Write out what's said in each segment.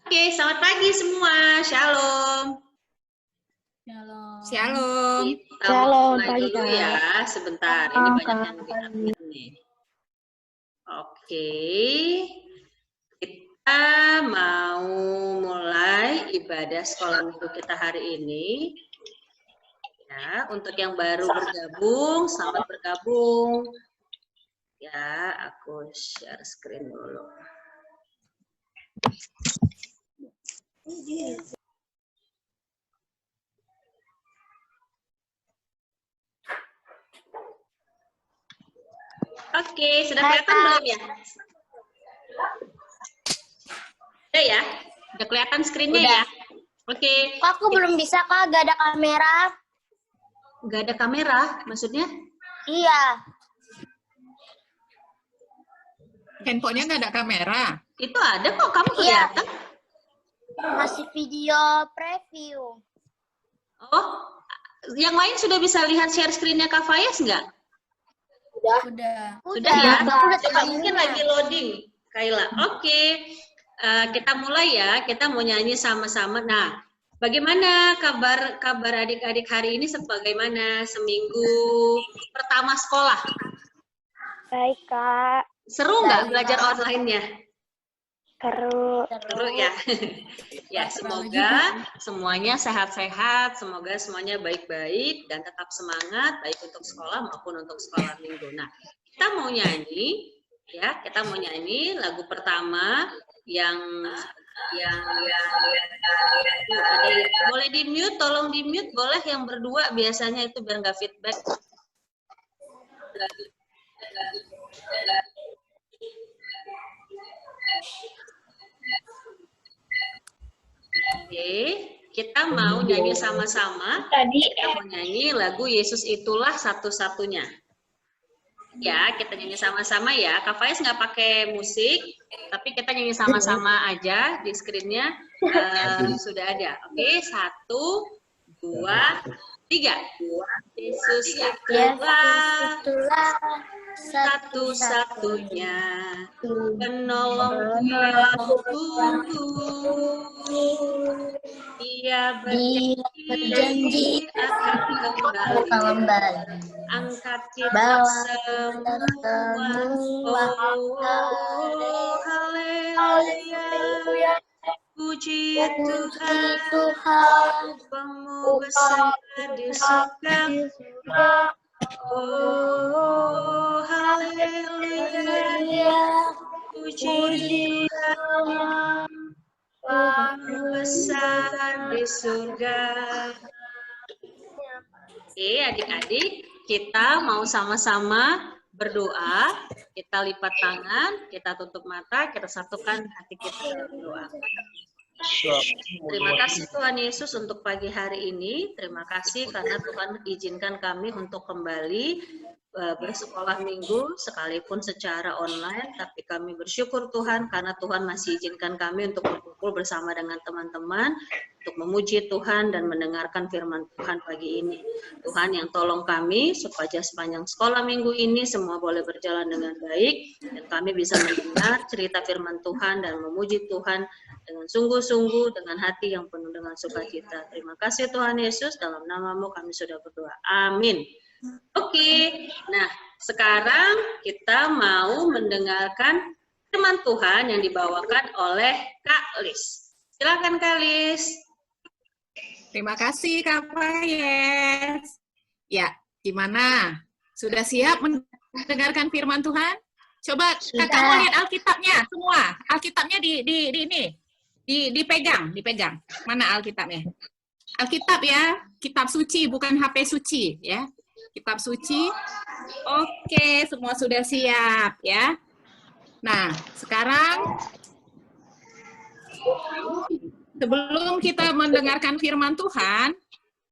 Oke, selamat pagi semua. Shalom. Shalom. Shalom. Kita Shalom, mulai pagi, dulu Kak. ya, sebentar. Ini banyak yang diadmin nih. Oke, kita mau mulai ibadah sekolah minggu kita hari ini. Ya, untuk yang baru bergabung, selamat bergabung. Ya, aku share screen dulu. Oke, sudah kelihatan belum ya? Udah ya? Udah kelihatan screen-nya ya? Oke. Kok aku belum bisa, Kak? Gak ada kamera. Nggak ada kamera, maksudnya? Iya. Handphonenya nggak ada kamera. Itu ada kok, kamu kelihatan. Masih video preview. Oh, yang lain sudah bisa lihat share screen-nya Kak Fayas nggak? Udah. Sudah ya? Aku udah Coba mungkin lagi loading, Kaila. Oke, kita mulai ya. Kita mau nyanyi sama-sama. Nah, bagaimana kabar adik-adik hari ini? Sebagaimana seminggu pertama sekolah? Baik, Kak. Seru nggak belajar online-nya? Seru ya. Ya, semoga semuanya sehat-sehat, semoga semuanya baik-baik dan tetap semangat baik untuk sekolah maupun untuk sekolah minggu. Nah, kita mau nyanyi ya, kita mau nyanyi lagu pertama yang boleh di mute, tolong di mute, boleh yang berdua biasanya itu biar nggak feedback. Oke, kita mau nyanyi sama-sama. Kita mau nyanyi lagu Yesus Itulah Satu-Satunya. Ya, kita nyanyi sama-sama ya. Kak Faiz nggak pakai musik, tapi kita nyanyi sama-sama aja di screen-nya sudah ada. Oke, 1, 2, 3. Yesus itulah satu-satunya penolong Dia berjanji akan kembali angkat kita semua. Oh, haleluya, puji Tuhan, pemuasa di surga. Oh, haleluya, puji Tuhan, besar di surga. Oke, adik-adik, kita mau sama-sama berdoa. Kita lipat tangan, kita tutup mata, kita satukan hati kita dalam doa. Terima kasih Tuhan Yesus untuk pagi hari ini. Terima kasih karena Tuhan izinkan kami untuk kembali bersekolah minggu sekalipun secara online, tapi kami bersyukur Tuhan karena Tuhan masih izinkan kami untuk berkumpul bersama dengan teman-teman untuk memuji Tuhan dan mendengarkan firman Tuhan pagi ini. Tuhan yang tolong kami supaya sepanjang sekolah minggu ini semua boleh berjalan dengan baik dan kami bisa mendengar cerita firman Tuhan dan memuji Tuhan dengan sungguh-sungguh dengan hati yang penuh dengan sukacita. Terima kasih Tuhan Yesus, dalam namamu kami sudah berdoa. Amin. Oke, nah sekarang kita mau mendengarkan firman Tuhan yang dibawakan oleh Kak Lis. Silakan Kak Lis. Terima kasih Kak Fayes. Ya, gimana? Sudah siap mendengarkan firman Tuhan? Coba kakak mau lihat Alkitabnya semua. Alkitabnya dipegang. Mana Alkitabnya? Alkitab ya, kitab suci bukan HP suci ya. Kitab suci. Oke, semua sudah siap ya. Nah, sekarang sebelum kita mendengarkan firman Tuhan,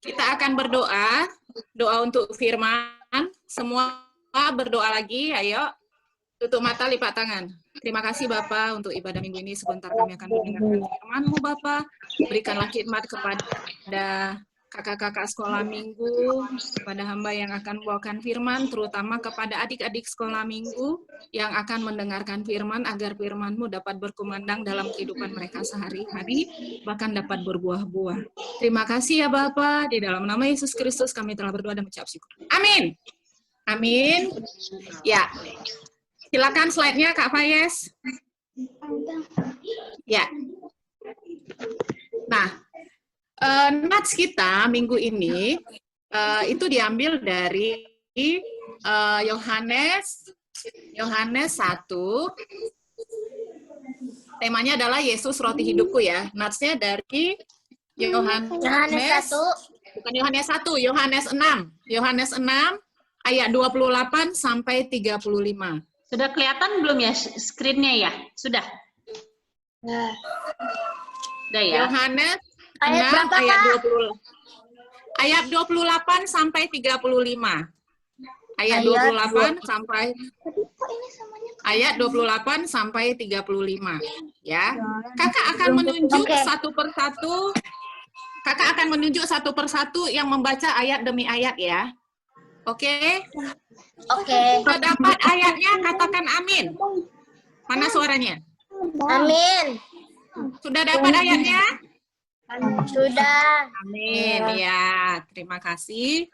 kita akan berdoa, doa untuk firman. Semua berdoa lagi, ayo. Tutup mata, lipat tangan. Terima kasih Bapak untuk ibadah minggu ini. Sebentar kami akan mendengarkan firman-Mu Bapak. Berikanlah khidmat kepada kakak-kakak sekolah minggu, kepada hamba yang akan membawakan firman, terutama kepada adik-adik sekolah minggu yang akan mendengarkan firman, agar firman-Mu dapat berkumandang dalam kehidupan mereka sehari-hari, bahkan dapat berbuah-buah. Terima kasih ya Bapa, di dalam nama Yesus Kristus kami telah berdoa dan mengucap syukur. Amin. Amin. Ya, silakan slide-nya Kak Fayes. Ya. Nah, nats kita minggu ini itu diambil dari Yohanes 1. Temanya adalah Yesus roti hidupku ya. Natsnya dari Yohanes 1. Bukan Yohanes 1, Yohanes 6. Yohanes 6 ayat 28 sampai 35. Sudah kelihatan belum ya screen-nya ya? Sudah? Nah, Udah ya? Yohanes ayat 6 berapa, ayat Kak? 20. Ayat 28 sampai 35. Ayat 28 sampai ayat 28 sampai 35 ya. Kakak akan menunjuk satu persatu. Kakak akan menunjuk satu persatu yang membaca ayat demi ayat ya. Oke? Oke. Sudah dapat ayatnya, katakan amin. Mana suaranya? Amin. Sudah dapat ayatnya? Sudah. Amin. Ya, terima kasih.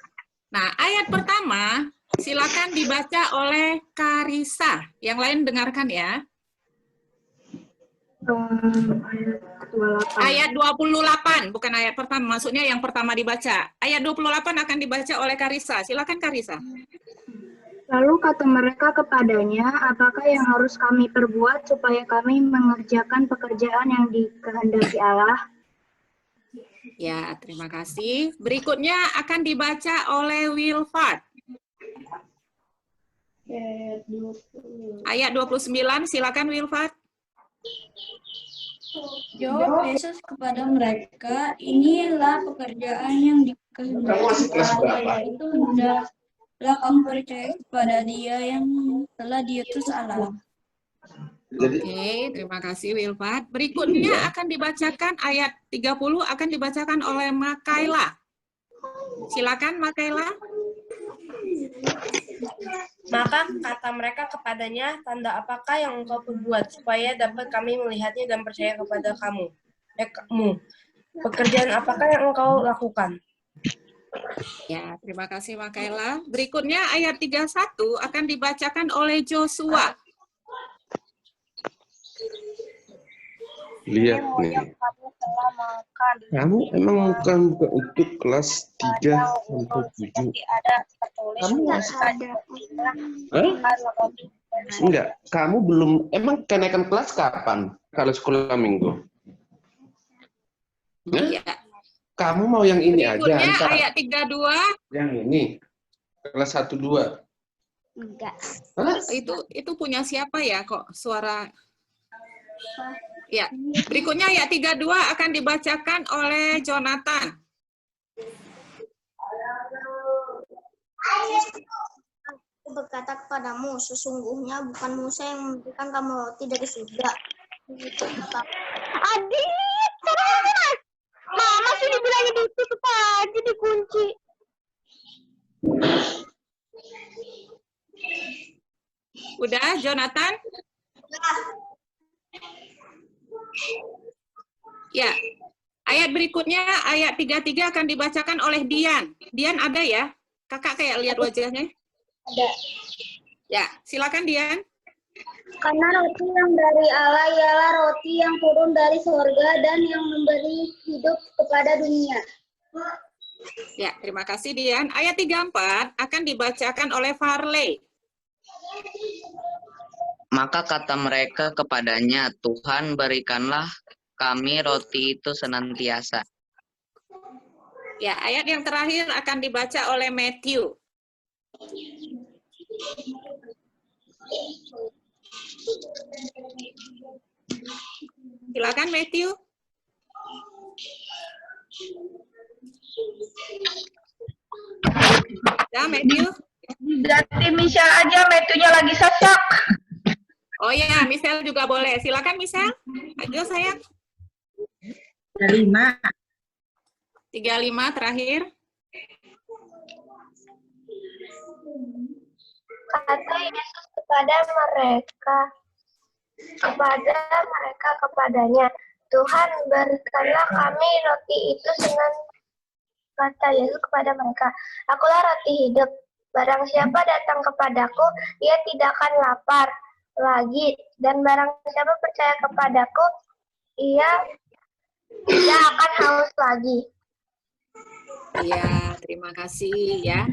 Nah, ayat pertama silakan dibaca oleh Karisa. Yang lain dengarkan ya. Ayat 28, bukan ayat pertama, maksudnya yang pertama dibaca. Ayat 28 akan dibaca oleh Karisa. Silakan Karisa. Lalu kata mereka kepadanya, apakah yang harus kami perbuat supaya kami mengerjakan pekerjaan yang dikehendaki Allah? Ya, terima kasih. Berikutnya akan dibaca oleh Wilfat. Ayat 29, silakan Wilfat. Jawab Yesus kepada mereka, inilah pekerjaan yang dikehendaki Allah, yaitu hendaklah kamu percaya kepada Dia yang telah diutus Allah. Oke, terima kasih Wilfat. Berikutnya akan dibacakan ayat 30 akan dibacakan oleh Makaila. Silakan Makaila. Maka kata mereka kepadanya, tanda apakah yang engkau perbuat, supaya dapat kami melihatnya dan percaya kepada kamu. Pekerjaan apakah yang engkau lakukan? Ya, terima kasih Makaila. Berikutnya ayat 31 akan dibacakan oleh Joshua. Lihat nih. Kamu emang bukan untuk kelas 3 sampai 7. Kamu masih ada. Enggak, kamu belum. Emang kenaikan kelas kapan? Kalau sekolah minggu? Ya. Kamu mau yang ini Berikutnya aja? Antar. Ayat 32. Yang ini. Kelas 1 2. Enggak. Itu punya siapa ya kok suara? Ya, berikutnya ayat 32 akan dibacakan oleh Jonathan. Aku berkata kepadamu, sesungguhnya bukan Musa yang memberikan kamu roti dari surga. Adik, Mama sih dibilangin ditutup aja, dikunci. Udah, Jonathan? Ya, ayat berikutnya, ayat 33 akan dibacakan oleh Dian. Dian ada ya? Kakak kayak lihat wajahnya. Ada. Ya, silakan Dian. Karena roti yang dari Allah ialah roti yang turun dari surga dan yang memberi hidup kepada dunia. Ya, terima kasih Dian. Ayat 34 akan dibacakan oleh Farley. Maka kata mereka kepadanya, Tuhan berikanlah kami roti itu senantiasa. Ya, ayat yang terakhir akan dibaca oleh Matthew. Silakan Matthew. Ya, Matthew. Ganti Michelle aja, Matthew-nya lagi sesak. Oh ya, Michelle juga boleh. Silakan Michelle. Ayo sayang. Ada 5. 35 terakhir. Kata Yesus kepada mereka kepadanya, Tuhan berikanlah kami roti itu dengan kata Yesus kepada mereka, akulah roti hidup. Barang siapa datang kepadaku, ia tidak akan lapar lagi. Dan barang siapa percaya kepadaku, ia tidak akan haus lagi. Ya, terima kasih ya.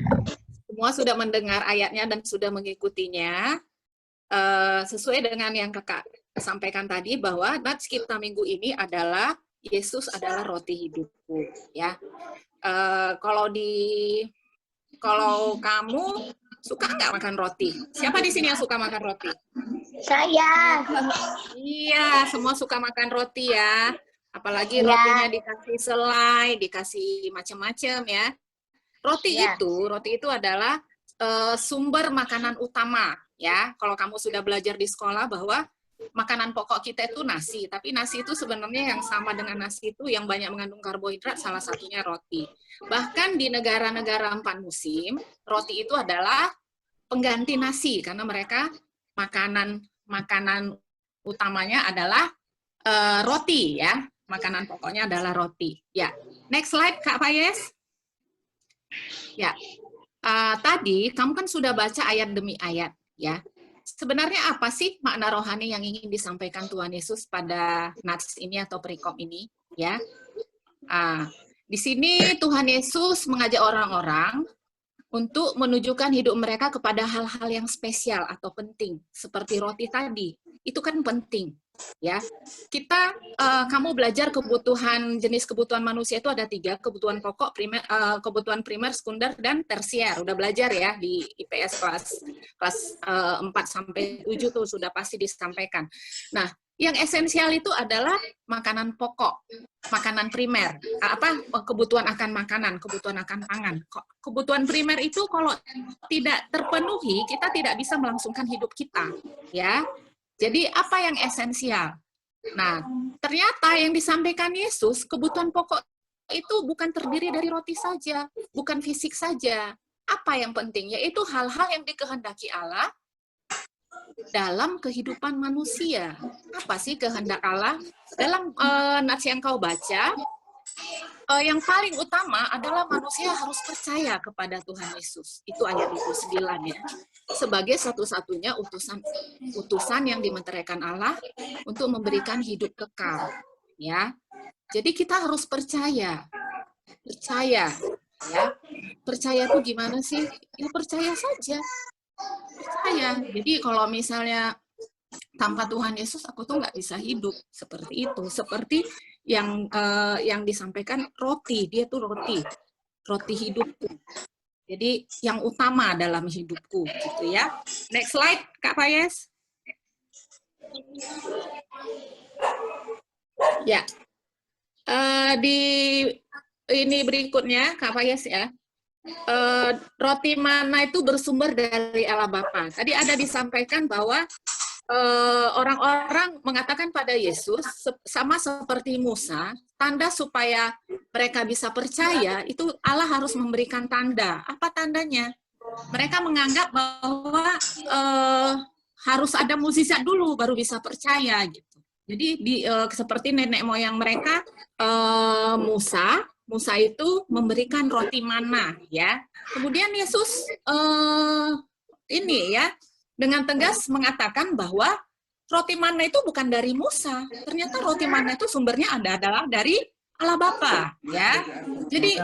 Semua sudah mendengar ayatnya dan sudah mengikutinya. Sesuai dengan yang kakak sampaikan tadi bahwa nats kita minggu ini adalah Yesus adalah roti hidupku. Ya, kalau kamu suka nggak makan roti? Siapa di sini yang suka makan roti? Saya. Iya, semua suka makan roti ya. Apalagi rotinya dikasih selai, dikasih macam-macam ya. Roti itu adalah sumber makanan utama ya. Kalau kamu sudah belajar di sekolah bahwa makanan pokok kita itu nasi, tapi nasi itu sebenarnya yang sama dengan nasi itu yang banyak mengandung karbohidrat, salah satunya roti. Bahkan di negara-negara 4 musim, roti itu adalah pengganti nasi karena mereka makanan utamanya adalah roti ya. Makanan pokoknya adalah roti. Ya, next slide Kak Payes. Ya, tadi kamu kan sudah baca ayat demi ayat, ya. Sebenarnya apa sih makna rohani yang ingin disampaikan Tuhan Yesus pada nats ini atau perikop ini, ya? Di sini Tuhan Yesus mengajak orang-orang untuk menunjukkan hidup mereka kepada hal-hal yang spesial atau penting, seperti roti tadi. Itu kan penting. Ya, kamu belajar jenis kebutuhan manusia itu ada 3, kebutuhan pokok, kebutuhan primer, sekunder, dan tersier. Udah belajar ya di IPS kelas 4 sampai 7 tuh sudah pasti disampaikan. Nah, yang esensial itu adalah makanan pokok, makanan primer. Kebutuhan akan makanan, kebutuhan akan pangan. Kebutuhan primer itu kalau tidak terpenuhi, kita tidak bisa melangsungkan hidup kita, ya. Jadi apa yang esensial? Nah, ternyata yang disampaikan Yesus, kebutuhan pokok itu bukan terdiri dari roti saja, bukan fisik saja. Apa yang penting? Yaitu hal-hal yang dikehendaki Allah dalam kehidupan manusia. Apa sih kehendak Allah? Dalam nats yang kau baca, yang paling utama adalah manusia harus percaya kepada Tuhan Yesus. Itu ayat 29 ya. Sebagai satu-satunya utusan yang dimeteraikan Allah untuk memberikan hidup kekal, ya. Jadi kita harus percaya, ya. Percaya itu gimana sih? Ya percaya saja, percaya. Jadi kalau misalnya tanpa Tuhan Yesus aku tuh nggak bisa hidup, seperti itu. Seperti yang disampaikan roti, dia tuh roti hidupku. Jadi yang utama dalam hidupku, gitu ya. Next slide, Kak Payes. Ya, di ini berikutnya, Kak Payes ya. Roti mana itu bersumber dari Allah Bapa. Tadi ada disampaikan bahwa orang-orang mengatakan pada Yesus, sama seperti Musa, tanda supaya mereka bisa percaya, itu Allah harus memberikan tanda. Apa tandanya? Mereka menganggap bahwa harus ada mukjizat dulu, baru bisa percaya. Gitu. Jadi seperti nenek moyang mereka, Musa itu memberikan roti mana. Ya. Kemudian Yesus dengan tegas mengatakan bahwa roti mana itu bukan dari Musa. Ternyata roti mana itu sumbernya adalah dari Allah Bapa, ya. Jadi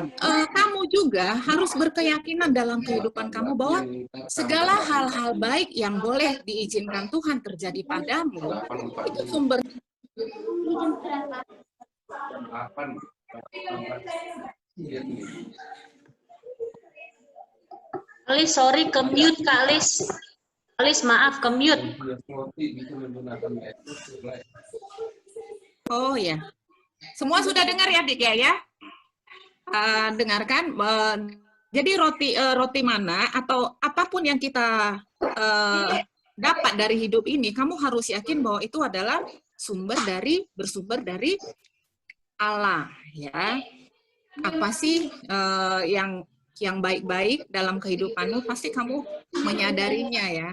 kamu juga harus berkeyakinan dalam kehidupan kamu bahwa segala hal-hal baik yang boleh diizinkan Tuhan terjadi padamu itu sumber. Alis, sorry, ke-mute Kak Alis. Alis, maaf, ke-mute. Oh ya. Semua sudah dengar ya, Dik ya? Dengarkan. Jadi roti mana atau apapun yang kita dapat dari hidup ini, kamu harus yakin bahwa itu adalah bersumber dari Allah, ya. apa sih yang baik-baik dalam kehidupanmu, pasti kamu menyadarinya ya.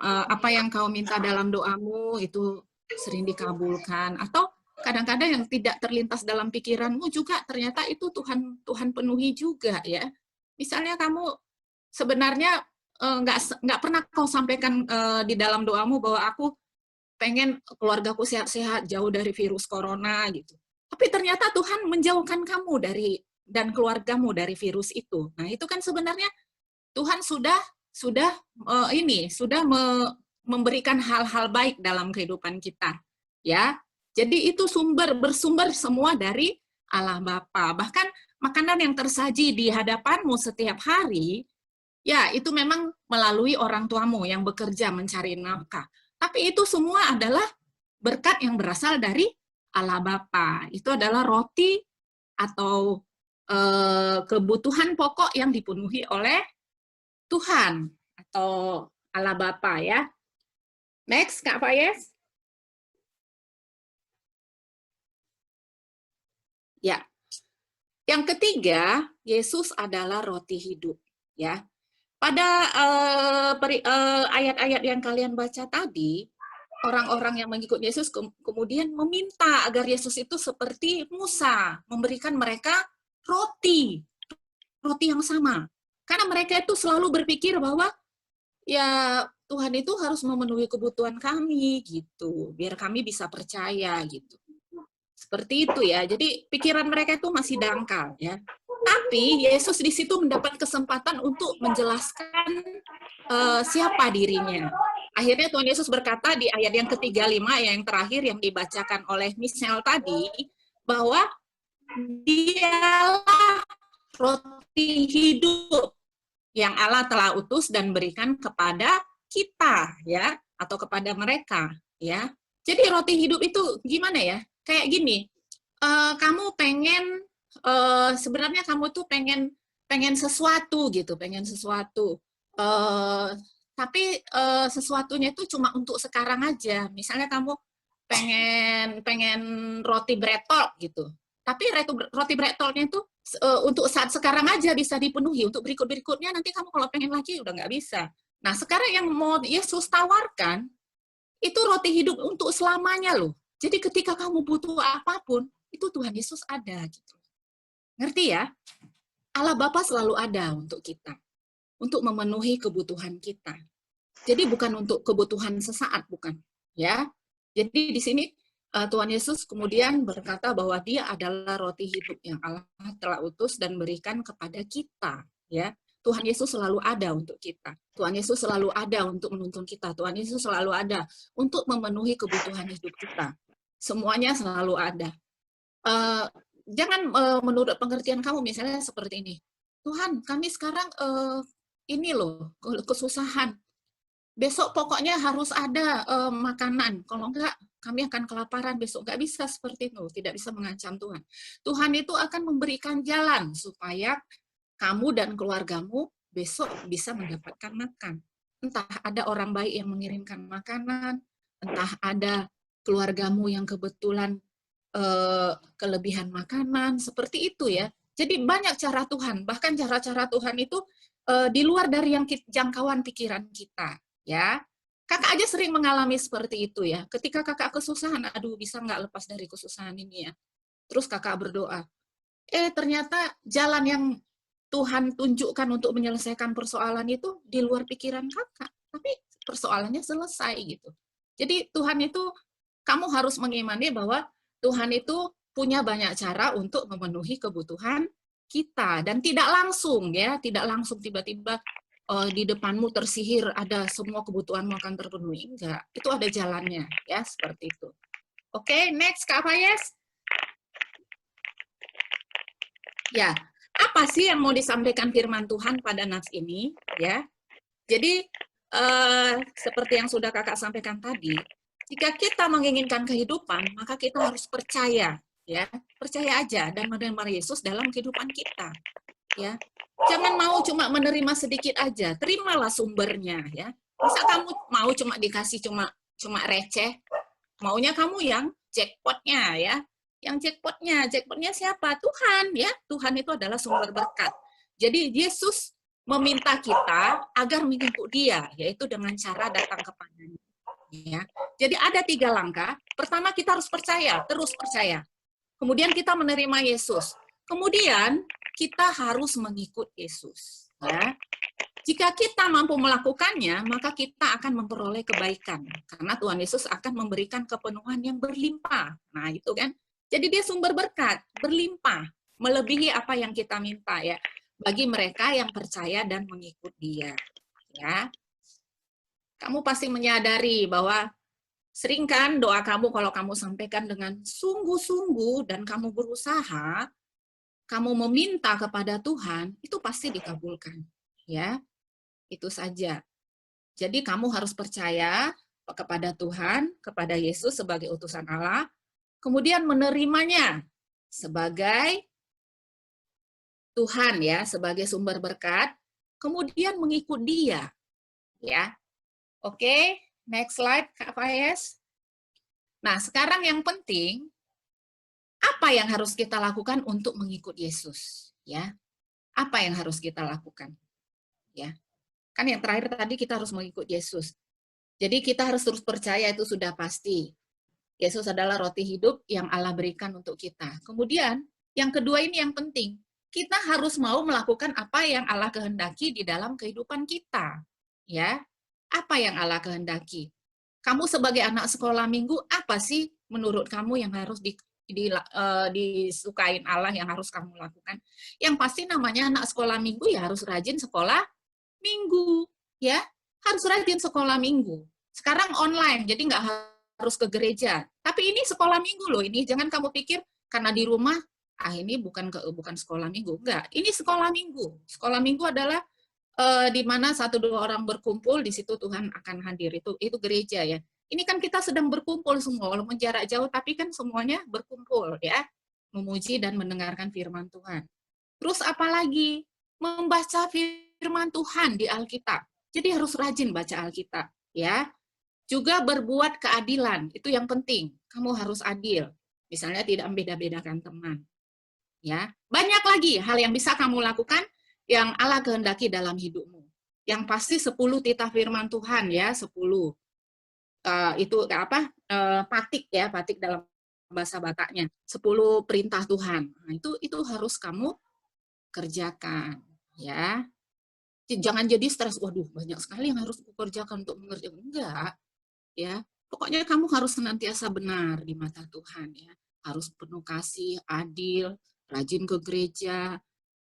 Apa yang kau minta dalam doamu itu sering dikabulkan, atau kadang-kadang yang tidak terlintas dalam pikiranmu juga ternyata itu Tuhan penuhi juga ya. Misalnya kamu sebenarnya nggak pernah kau sampaikan di dalam doamu bahwa aku pengen keluargaku sehat-sehat, jauh dari virus corona gitu. Tapi ternyata Tuhan menjauhkan kamu dan keluargamu dari virus itu. Nah, itu kan sebenarnya Tuhan sudah memberikan hal-hal baik dalam kehidupan kita. Ya. Jadi itu bersumber semua dari Allah Bapa. Bahkan makanan yang tersaji di hadapanmu setiap hari, ya itu memang melalui orang tuamu yang bekerja mencari nafkah. Tapi itu semua adalah berkat yang berasal dari Allah Bapa. Itu adalah roti atau kebutuhan pokok yang dipenuhi oleh Tuhan atau Allah Bapa ya. Next, Kak Fayez. Ya. Yang ketiga, Yesus adalah roti hidup ya. Pada ayat-ayat yang kalian baca tadi, orang-orang yang mengikut Yesus kemudian meminta agar Yesus itu seperti Musa, memberikan mereka roti yang sama. Karena mereka itu selalu berpikir bahwa ya Tuhan itu harus memenuhi kebutuhan kami gitu, biar kami bisa percaya gitu. Seperti itu ya. Jadi pikiran mereka itu masih dangkal ya. Tapi Yesus di situ mendapat kesempatan untuk menjelaskan siapa dirinya. Akhirnya Tuhan Yesus berkata di ayat yang ke-35 yang terakhir yang dibacakan oleh Michelle tadi, bahwa Dialah roti hidup yang Allah telah utus dan berikan kepada kita ya, atau kepada mereka ya. Jadi roti hidup itu gimana ya? Kayak gini, kamu pengen sebenarnya kamu tuh pengen sesuatu gitu, tapi sesuatunya itu cuma untuk sekarang aja. Misalnya kamu pengen roti bretol gitu, tapi roti bretolnya itu untuk saat sekarang aja bisa dipenuhi, untuk berikutnya nanti kamu kalau pengen lagi udah nggak bisa. Nah sekarang yang mau Yesus tawarkan itu roti hidup untuk selamanya loh. Jadi ketika kamu butuh apapun, itu Tuhan Yesus ada gitu. Ngerti ya? Allah Bapa selalu ada untuk kita, untuk memenuhi kebutuhan kita. Jadi bukan untuk kebutuhan sesaat, bukan. Ya. Jadi di sini Tuhan Yesus kemudian berkata bahwa Dia adalah roti hidup yang Allah telah utus dan berikan kepada kita. Ya. Tuhan Yesus selalu ada untuk kita. Tuhan Yesus selalu ada untuk menuntun kita. Tuhan Yesus selalu ada untuk memenuhi kebutuhan hidup kita. Semuanya selalu ada. Jangan menurut pengertian kamu misalnya seperti ini. Tuhan, kami sekarang ini loh, kesusahan. Besok pokoknya harus ada makanan. Kalau enggak, kami akan kelaparan besok. Enggak bisa seperti itu. Tidak bisa mengancam Tuhan. Tuhan itu akan memberikan jalan supaya kamu dan keluargamu besok bisa mendapatkan makan. Entah ada orang baik yang mengirimkan makanan, entah ada keluargamu yang kebetulan kelebihan makanan, seperti itu ya. Jadi banyak cara Tuhan, bahkan cara-cara Tuhan itu di luar dari yang jangkauan pikiran kita. Ya, kakak aja sering mengalami seperti itu ya. Ketika kakak kesusahan, aduh bisa nggak lepas dari kesusahan ini ya. Terus kakak berdoa. Ternyata jalan yang Tuhan tunjukkan untuk menyelesaikan persoalan itu di luar pikiran kakak. Tapi persoalannya selesai gitu. Jadi Tuhan itu, kamu harus mengimani bahwa Tuhan itu punya banyak cara untuk memenuhi kebutuhan kita. Dan tidak langsung ya, tidak langsung tiba-tiba di depanmu tersihir ada semua kebutuhanmu akan terpenuhi. Enggak, itu ada jalannya ya, seperti itu. Oke, next Kak Fayez. Ya, apa sih yang mau disampaikan firman Tuhan pada nas ini ya? Jadi seperti yang sudah kakak sampaikan tadi, jika kita menginginkan kehidupan, maka kita harus percaya ya, percaya aja dan menerima Yesus dalam kehidupan kita ya. Jangan mau cuma menerima sedikit aja, terimalah sumbernya ya. Masa kamu mau cuma dikasih cuma receh, maunya kamu yang jackpotnya ya, Yang jackpotnya siapa? Tuhan ya. Tuhan itu adalah sumber berkat. Jadi Yesus meminta kita agar mengikut Dia, yaitu dengan cara datang kepadanya. Ya. Jadi ada 3 langkah. Pertama kita harus percaya, terus percaya. Kemudian kita menerima Yesus. Kemudian kita harus mengikut Yesus. Ya. Jika kita mampu melakukannya, maka kita akan memperoleh kebaikan. Karena Tuhan Yesus akan memberikan kepenuhan yang berlimpah. Nah itu kan. Jadi dia sumber berkat, berlimpah. Melebihi apa yang kita minta ya. Bagi mereka yang percaya dan mengikut Dia. Ya. Kamu pasti menyadari bahwa sering kan doa kamu kalau kamu sampaikan dengan sungguh-sungguh dan kamu berusaha, kamu meminta kepada Tuhan, itu pasti dikabulkan. Ya. Itu saja. Jadi kamu harus percaya kepada Tuhan, kepada Yesus sebagai utusan Allah, kemudian menerimanya sebagai Tuhan ya, sebagai sumber berkat, kemudian mengikut Dia. Ya. Oke, next slide Kak Fayez. Nah, sekarang yang penting apa yang harus kita lakukan untuk mengikut Yesus, ya? Apa yang harus kita lakukan? Ya. Kan yang terakhir tadi kita harus mengikut Yesus. Jadi kita harus terus percaya, itu sudah pasti. Yesus adalah roti hidup yang Allah berikan untuk kita. Kemudian yang kedua ini yang penting. Kita harus mau melakukan apa yang Allah kehendaki di dalam kehidupan kita. Ya, apa yang Allah kehendaki? Kamu sebagai anak sekolah minggu, apa sih menurut kamu yang harus disukain Allah, yang harus kamu lakukan? Yang pasti namanya anak sekolah minggu ya harus rajin sekolah minggu. Ya, harus rajin sekolah minggu. Sekarang online, jadi nggak harus ke gereja. Tapi ini sekolah minggu loh, ini jangan kamu pikir karena di rumah, ini bukan sekolah minggu. Enggak, ini sekolah minggu. Sekolah minggu adalah di mana 1-2 orang berkumpul, di situ Tuhan akan hadir. Itu gereja ya. Ini kan kita sedang berkumpul semua, walaupun jarak jauh, tapi kan semuanya berkumpul ya, memuji dan mendengarkan firman Tuhan. Terus apalagi? Membaca firman Tuhan di Alkitab. Jadi harus rajin baca Alkitab ya. Juga berbuat keadilan, itu yang penting. Kamu harus adil. Misalnya tidak membeda-bedakan teman. Ya, banyak lagi hal yang bisa kamu lakukan yang Allah kehendaki dalam hidupmu. Yang pasti 10 titah firman Tuhan ya, 10. Itu apa? Patik ya, patik dalam bahasa Bataknya. 10 perintah Tuhan. Nah, itu harus kamu kerjakan ya. Jangan jadi stres, waduh banyak sekali yang harus kukerjakan untuk mengerjakan. Enggak. Ya, pokoknya kamu harus senantiasa benar di mata Tuhan ya. Harus penuh kasih, adil, rajin ke gereja,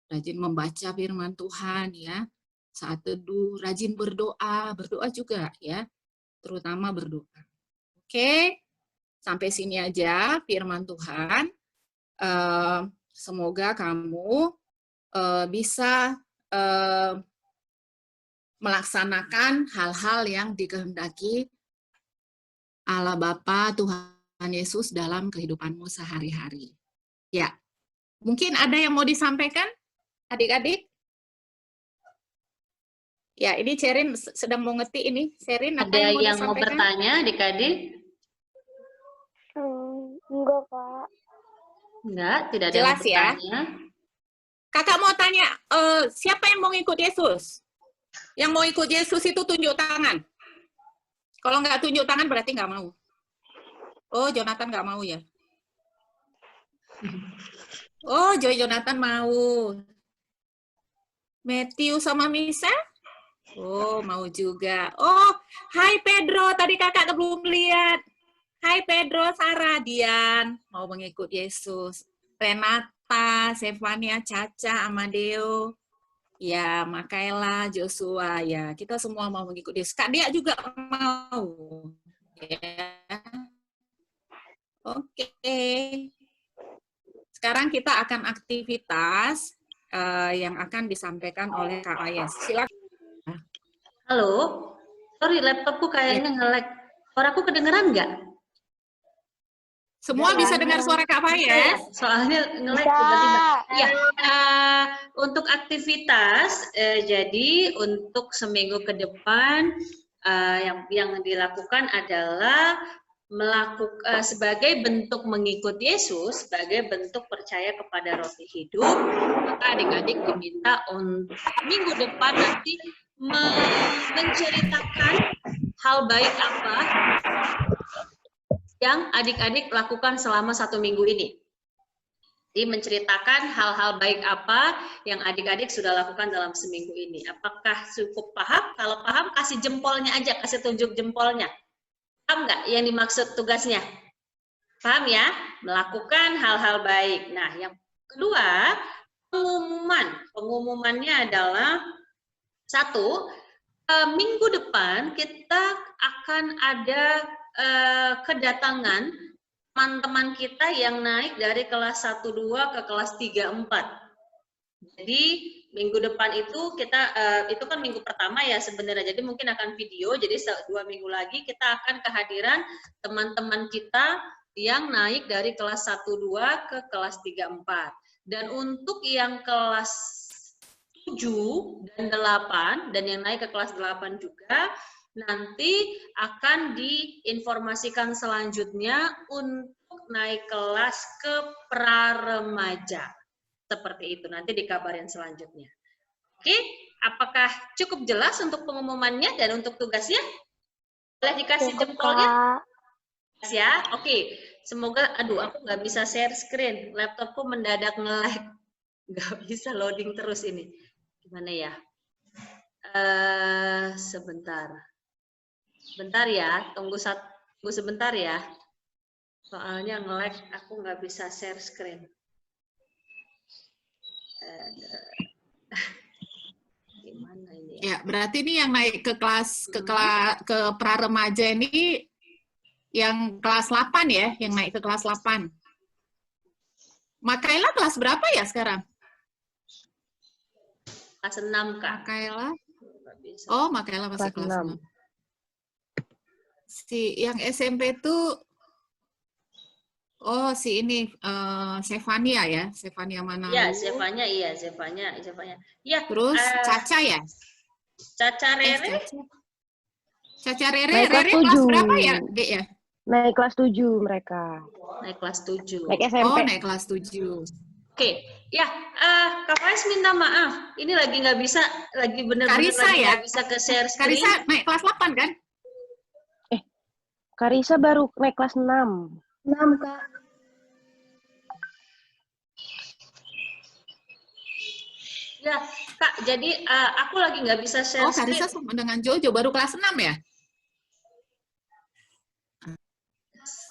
rajin membaca firman Tuhan ya. Saat teduh, rajin berdoa juga ya. Terutama berdoa. Oke. Sampai sini aja firman Tuhan. Semoga kamu bisa melaksanakan hal-hal yang dikehendaki Allah Bapa, Tuhan Yesus dalam kehidupanmu sehari-hari. Ya, mungkin ada yang mau disampaikan, adik-adik? Ya, ini Cerin sedang mau ngetik ini. Cerin, ada yang mau bertanya, adik-adik? Enggak, Kak. Enggak, tidak ada jelas yang bertanya. Ya. Kakak mau tanya, siapa yang mau ikut Yesus? Yang mau ikut Yesus itu tunjuk tangan. Kalau nggak tunjuk tangan berarti nggak mau. Oh, Jonathan nggak mau ya? Oh, Jonathan mau. Matthew sama Misa? Oh, mau juga. Oh, hai Pedro, tadi kakak belum lihat. Hai Pedro, Sarah, Dian, mau mengikut Yesus. Renata, Stefania, Caca, Amadeo. Ya, Makaela, Joshua, ya kita semua mau mengikuti. Kak Dia juga mau. Ya. Oke. Sekarang kita akan aktivitas yang akan disampaikan oleh Kak Ayes. Silakan. Halo, sorry laptopku kayaknya nge-lag. Suaraku kedengeran nggak? Semua bisa dengar suara Kak Fayez? Soalnya nge-lag tiba-tiba. Ya, untuk aktivitas, jadi untuk seminggu ke depan yang dilakukan adalah sebagai bentuk mengikuti Yesus, sebagai bentuk percaya kepada roti hidup, maka adik-adik diminta untuk minggu depan nanti menceritakan hal baik apa yang adik-adik lakukan selama 1 minggu ini. Jadi menceritakan hal-hal baik apa yang adik-adik sudah lakukan dalam seminggu ini. Apakah cukup paham? Kalau paham, kasih jempolnya aja, kasih tunjuk jempolnya. Paham nggak yang dimaksud tugasnya? Paham ya? Melakukan hal-hal baik. Nah, yang kedua, pengumuman. Pengumumannya adalah 1, minggu depan kita akan ada kedatangan teman-teman kita yang naik dari kelas 1-2 ke kelas 3-4. Jadi minggu depan itu kita itu kan minggu pertama ya sebenarnya, jadi mungkin akan video, jadi 2 minggu lagi kita akan kehadiran teman-teman kita yang naik dari kelas 1-2 ke kelas 3-4. Dan untuk yang kelas 7 dan 8 dan yang naik ke kelas 8 juga nanti akan diinformasikan selanjutnya untuk naik kelas ke pra-remaja. Seperti itu, nanti dikabarin selanjutnya. Oke, apakah cukup jelas untuk pengumumannya dan untuk tugasnya? Boleh dikasih jempolnya? Ya, oke. Semoga, aduh aku nggak bisa share screen. Laptopku mendadak nge-lag. Nggak bisa loading terus ini. Gimana ya? Sebentar. Bentar ya, tunggu sebentar ya. Soalnya nge-lag, aku nggak bisa share screen. Gimana ini? Ya, berarti ini yang naik ke kelas ke pra-remaja ini yang kelas 8 ya, yang naik ke kelas 8. Makaila kelas berapa ya sekarang? Kelas 6, Kak. Makaila. Oh, Makaila masih kelas 6. Si yang SMP itu si ini Zefania ya, Zefania mana? Iya, Zefania, iya, Zefania. Iya. Terus Caca ya? Caca Rere? Caca Rere kelas berapa ya, Dek ya? Naik kelas 7 mereka. Naik kelas 7. Naik SMP. Oh, naik kelas 7. Oke, ya, Kak Faiz minta maaf. Ini lagi nggak bisa, lagi bener-bener Karisa lagi ya? nggak bisa ke share screen. Karisa naik kelas 8 kan? Karisa baru naik kelas 6. 6, Kak. Ya, Kak, jadi aku lagi nggak bisa share Oh, Karisa sama dengan Jojo baru kelas 6 ya?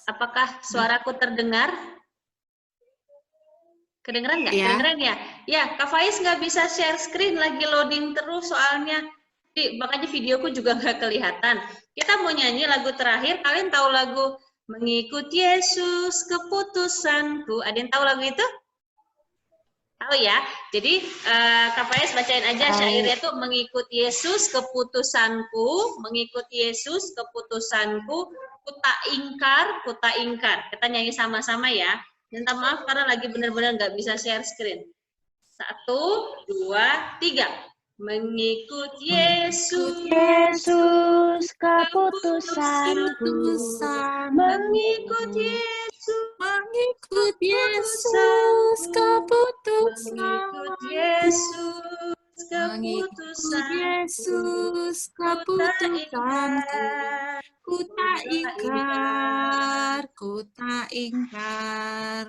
Apakah suaraku terdengar? Kedengeran nggak? Ya. Kedengeran ya? Ya, Kak Faiz nggak bisa share screen, lagi loading terus soalnya. Makanya videoku juga nggak kelihatan. Kita mau nyanyi lagu terakhir. Kalian tahu lagu Mengikut Yesus Keputusanku? Ada yang tahu lagu itu? Tahu ya? Jadi Kak Faiz bacain aja syairnya tuh, mengikut Yesus keputusanku, mengikut Yesus keputusanku, kuta ingkar. Kita nyanyi sama-sama ya. Minta maaf karena lagi benar-benar nggak bisa share screen. 1, 2, 3. Mengikut Yesus keputusanku, mengikut Yesus keputusan, mengikut Yesus keputusanku, kuta ingkar.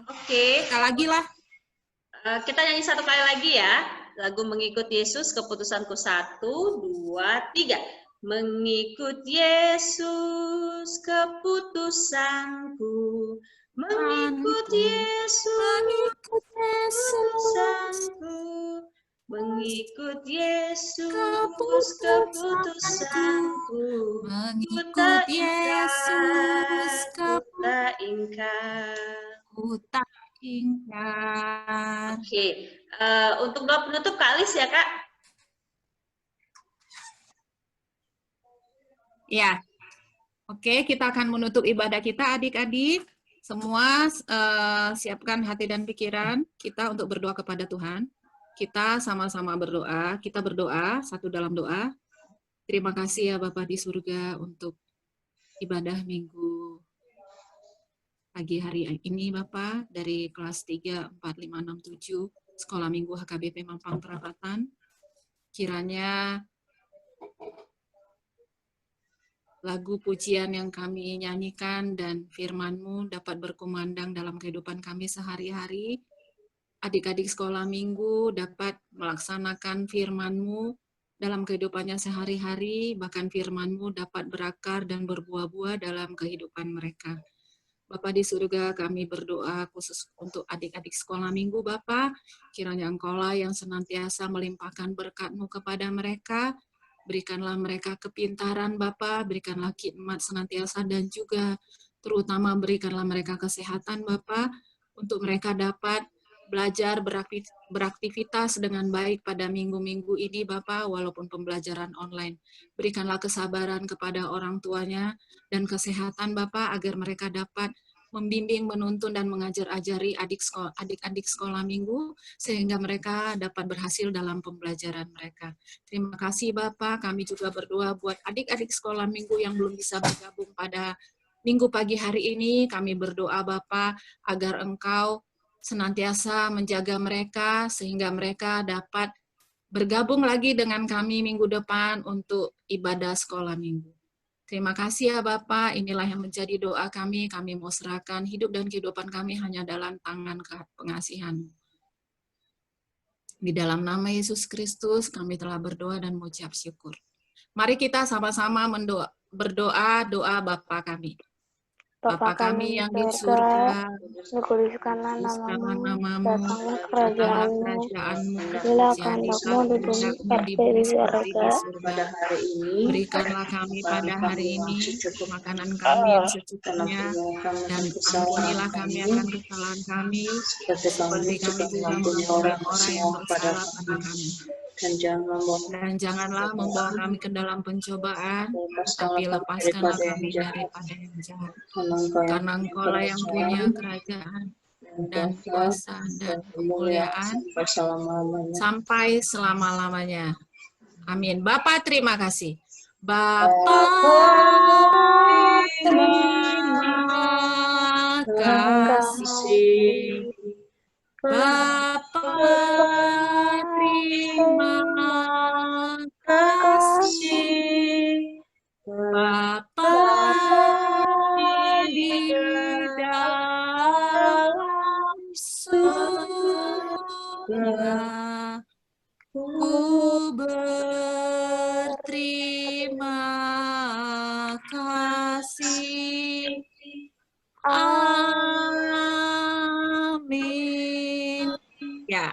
Oke, Sekali lagi lah. Kita nyanyi satu kali lagi ya. Lagu Mengikut Yesus Keputusanku. 1, 2, 3. Mengikut Yesus keputusanku, mengikut Yesus keputusanku, mengikut Yesus keputusanku, Mengikut Yesus kuta ingkar. Oke, untuk doa penutup Kak Alis ya Kak. Ya, oke, kita akan menutup ibadah kita, adik-adik. Semua siapkan hati dan pikiran kita untuk berdoa kepada Tuhan. Kita sama-sama berdoa. Kita berdoa satu dalam doa. Terima kasih ya Bapa di surga untuk ibadah minggu pagi hari ini Bapak dari kelas 3, 4, 5, 6, 7 Sekolah Minggu HKBP Mampang Perapatan. Kiranya lagu pujian yang kami nyanyikan dan firman-Mu dapat berkumandang dalam kehidupan kami sehari-hari. Adik-adik sekolah minggu dapat melaksanakan firman-Mu dalam kehidupannya sehari-hari, bahkan firman-Mu dapat berakar dan berbuah-buah dalam kehidupan mereka. Bapa di surga, kami berdoa khusus untuk adik-adik sekolah minggu, Bapa. Kiranya Engkau-lah yang senantiasa melimpahkan berkat-Mu kepada mereka. Berikanlah mereka kepintaran, Bapa. Berikanlah khidmat senantiasa dan juga terutama berikanlah mereka kesehatan, Bapa, untuk mereka dapat belajar beraktivitas dengan baik pada minggu-minggu ini, Bapak, walaupun pembelajaran online. Berikanlah kesabaran kepada orang tuanya dan kesehatan, Bapak, agar mereka dapat membimbing, menuntun, dan mengajar-ajari adik-adik sekolah minggu, sehingga mereka dapat berhasil dalam pembelajaran mereka. Terima kasih, Bapak. Kami juga berdoa buat adik-adik sekolah minggu yang belum bisa bergabung pada minggu pagi hari ini. Kami berdoa, Bapak, agar Engkau senantiasa menjaga mereka sehingga mereka dapat bergabung lagi dengan kami minggu depan untuk ibadah sekolah minggu. Terima kasih ya Bapak, inilah yang menjadi doa kami mau serahkan hidup dan kehidupan kami hanya dalam tangan pengasihan-Mu. Di dalam nama Yesus Kristus kami telah berdoa dan mengucap syukur. Mari kita sama-sama berdoa doa Bapa kami. Bapa kami yang di surga, dikuduskanlah namamu, datanglah kerajaanmu, bila kehendakmu di bumi seperti di surga. Pada hari ini, berikanlah kami pada hari ini makanan kami yang secukupnya, dan ampunilah kami akan kesalahan kami, seperti kami juga mengampuni orang-orang yang bersalah pada kami. Dan janganlah membawa kami ke dalam pencobaan, tapi lepaskanlah kami daripada yang jahat. Karena Engkau-lah yang punya kerajaan dan kuasa dan kemuliaan sampai selama-lamanya. Amin. Bapak terima kasih. Bapak terima kasih. Bapak terima kasih. Bapak di dalam surga, ku berterima kasih. Amin. Ya,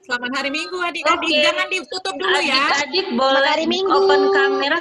selamat hari Minggu adik-adik. Oke. Jangan ditutup dulu ya. Adik-adik boleh open kamera.